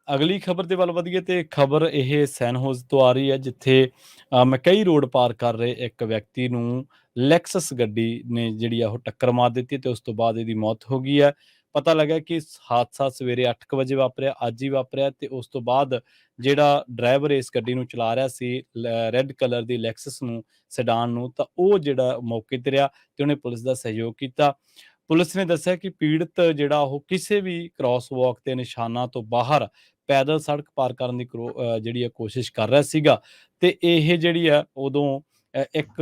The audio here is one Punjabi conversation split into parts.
ਅਗਲੀ ਖਬਰ ਦੇ ਵੱਲ ਵਧੀਏ ਤੇ ਖਬਰ ਇਹ ਸੈਨਹੋਜ਼ ਤੋਂ ਆ ਰਹੀ ਹੈ, ਜਿੱਥੇ ਮੈਕਈ ਰੋਡ ਪਾਰ ਕਰ ਰਹੇ ਇੱਕ ਵਿਅਕਤੀ ਨੂੰ ਲੈਕਸਸ ਗੱਡੀ ਨੇ ਜਿਹੜੀ ਆ ਉਹ ਟੱਕਰ ਮਾਰ ਦਿੱਤੀ ਤੇ ਉਸ ਤੋਂ ਬਾਅਦ ਇਹਦੀ ਮੌਤ ਹੋ ਗਈ ਹੈ। ਪਤਾ ਲੱਗਾ ਕਿ ਹਾਦਸਾ ਸਵੇਰੇ 8 ਵਜੇ ਵਾਪਰਿਆ, ਅੱਜ ਹੀ ਵਾਪਰਿਆ ਤੇ ਉਸ ਤੋਂ ਬਾਅਦ ਜਿਹੜਾ ਡਰਾਈਵਰ ਇਸ ਗੱਡੀ ਨੂੰ ਚਲਾ ਰਿਹਾ ਸੀ, ਰੈੱਡ ਕਲਰ ਦੀ ਲੈਕਸਸ ਨੂੰ, ਸੈਡਾਨ ਨੂੰ, ਤਾਂ ਉਹ ਜਿਹੜਾ ਮੌਕੇ ਤੇ ਰਿਹਾ ਤੇ ਉਹਨੇ ਪੁਲਿਸ ਦਾ ਸਹਿਯੋਗ ਕੀਤਾ। ਪੁਲਿਸ ਨੇ ਦੱਸਿਆ ਕਿ ਪੀੜਤ ਜਿਹੜਾ ਉਹ ਕਿਸੇ ਵੀ ਕ੍ਰਾਸ ਵਾਕ ਦੇ ਨਿਸ਼ਾਨਾਂ ਤੋਂ ਬਾਹਰ ਪੈਦਲ ਸੜਕ ਪਾਰ ਕਰਨ ਦੀ ਜਿਹੜੀ ਆ ਕੋਸ਼ਿਸ਼ ਕਰ ਰਿਹਾ ਸੀਗਾ ਤੇ ਇਹ ਜਿਹੜੀ ਆ ਉਦੋਂ ਇੱਕ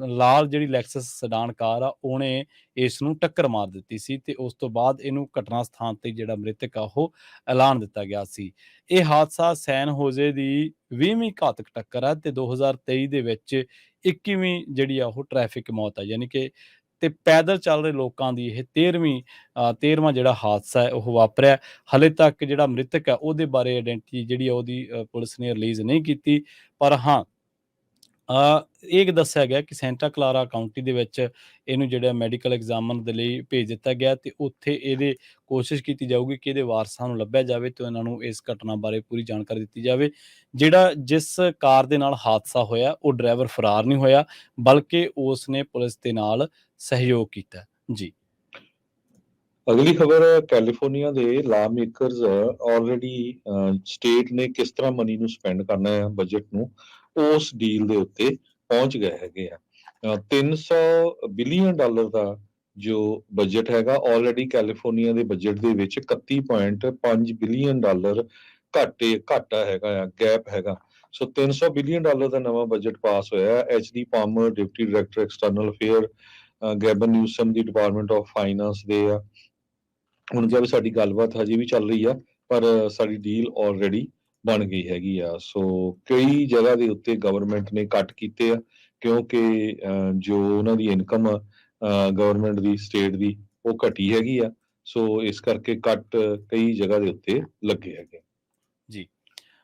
ਲਾਲ ਜਿਹੜੀ ਲੈਕਸਸ ਸੈਡਾਨ ਕਾਰ ਆ ਉਹਨੇ ਇਸ ਨੂੰ ਟੱਕਰ ਮਾਰ ਦਿੱਤੀ ਸੀ ਤੇ ਉਸ ਤੋਂ ਬਾਅਦ ਇਹਨੂੰ ਘਟਨਾ ਸਥਾਨ ਤੇ ਜਿਹੜਾ ਮ੍ਰਿਤਕ ਆ ਉਹ ਐਲਾਨ ਦਿੱਤਾ ਗਿਆ ਸੀ। ਇਹ ਹਾਦਸਾ ਸੈਨ ਹੋਜ਼ੇ ਦੀ 20ਵੀਂ ਘਾਤਕ ਟੱਕਰ ਹੈ ਤੇ 2023 ਦੇ ਵਿੱਚ 21ਵੀਂ ਜਿਹੜੀ ਆ ਉਹ ਟ੍ਰੈਫਿਕ ਮੌਤ ਹੈ, ਯਾਨੀ ਕਿ ਤੇ ਪੈਦਲ ਚੱਲ ਰਹੇ ਲੋਕਾਂ ਦੀ ਇਹ 13ਵਾਂ ਜਿਹੜਾ ਹਾਦਸਾ ਹੈ ਉਹ ਵਾਪਰਿਆ। ਹਾਲੇ ਤੱਕ ਜਿਹੜਾ ਮ੍ਰਿਤਕ ਹੈ ਉਹਦੇ ਬਾਰੇ ਆਇਡੈਂਟੀ ਜਿਹੜੀ ਆ ਉਹਦੀ ਪੁਲਿਸ ਨੇ ਰਿਲੀਜ਼ ਨਹੀਂ ਕੀਤੀ, ਪਰ ਹਾਂ ਇਹ ਦੱਸਿਆ ਗਿਆ ਕਿ ਸੈਂਟਾ ਕਲਾਰਾ ਕਾਊਂਟੀ ਦੇ ਵਿੱਚ ਇਹਨੂੰ ਜਿਹੜਾ ਮੈਡੀਕਲ ਐਗਜ਼ਾਮਨ ਦੇ ਲਈ ਭੇਜ ਦਿੱਤਾ ਗਿਆ ਤੇ ਉੱਥੇ ਇਹਦੇ ਕੋਸ਼ਿਸ਼ ਕੀਤੀ ਜਾਊਗੀ ਕਿ ਇਹਦੇ ਵਾਰਸਾਂ ਨੂੰ ਲੱਭਿਆ ਜਾਵੇ ਤੇ ਇਹਨਾਂ ਨੂੰ ਇਸ ਘਟਨਾ ਬਾਰੇ ਪੂਰੀ ਜਾਣਕਾਰੀ ਦਿੱਤੀ ਜਾਵੇ। ਜਿਸ ਕਾਰ ਦੇ ਨਾਲ ਹਾਦਸਾ ਹੋਇਆ ਉਹ ਡਰਾਈਵਰ ਫਰਾਰ ਨਹੀਂ ਹੋਇਆ, ਬਲਕਿ ਉਸ ਨੇ ਪੁਲਿਸ ਦੇ ਨਾਲ ਸਹਿਯੋਗ ਕੀਤਾ। ਜੀ, ਅਗਲੀ ਖਬਰ ਕੈਲੀਫੋਰਨੀਆ ਦੇ ਲਾ ਮੇਕਰਸ ਆਲਰੇਡੀ ਸਟੇਟ ਨੇ ਕਿਸ ਤਰ੍ਹਾਂ ਮਨੀ ਨੂੰ ਸਪੈਂਡ ਕਰਨਾ ਹੈ ਬਜਟ ਨੂੰ, ਉਸ ਡੀਲ ਦੇ ਉੱਤੇ ਪਹੁੰਚ ਗਏ ਹੈਗੇ ਆ। 300 ਬਿਲੀਅਨ ਡਾਲਰ ਦਾ ਜੋ ਬਜਟ ਹੈਗਾ, ਆਲਰੇਡੀ ਕੈਲੀਫੋਰਨੀਆ ਦੇ ਬਜਟ ਦੇ ਵਿੱਚ 31.5 ਬਿਲੀਅਨ ਡਾਲਰ ਘਾਟਾ ਹੈਗਾ ਆ, ਗੈਪ ਹੈਗਾ। ਸੋ 300 ਬਿਲੀਅਨ ਡਾਲਰ ਦਾ ਨਵਾਂ ਬਜਟ ਪਾਸ ਹੋਇਆ। HD Palmer deputy director external affair, Gavin Newsom ਦੀ ਡਿਪਾਰਟਮੈਂਟ ਆਫ ਫਾਈਨਾਂਸ ਦੇ ਆ। ਹੁਣ ਕਿਹਾ ਵੀ ਸਾਡੀ ਗੱਲਬਾਤ ਹਜੇ ਵੀ ਚੱਲ ਰਹੀ ਆ, ਪਰ ਸਾਡੀ ਡੀਲ ਆਲਰੇਡੀ ਬਣ ਗਈ ਹੈਗੀ ਆ। ਸੋ ਕਈ ਜਗ੍ਹਾ ਦੇ ਉੱਤੇ ਗਵਰਨਮੈਂਟ ਨੇ ਕੱਟ ਕੀਤੇ ਆ, ਕਿਉਂਕਿ ਜੋ ਉਹਨਾਂ ਦੀ ਇਨਕਮ ਗਵਰਨਮੈਂਟ ਦੀ ਸਟੇਟ ਦੀ ਉਹ ਘਟੀ ਹੈਗੀ ਆ। ਸੋ ਇਸ ਕਰਕੇ ਕੱਟ ਕਈ ਜਗ੍ਹਾ ਦੇ ਉੱਤੇ ਲੱਗੇ ਹੈਗੇ।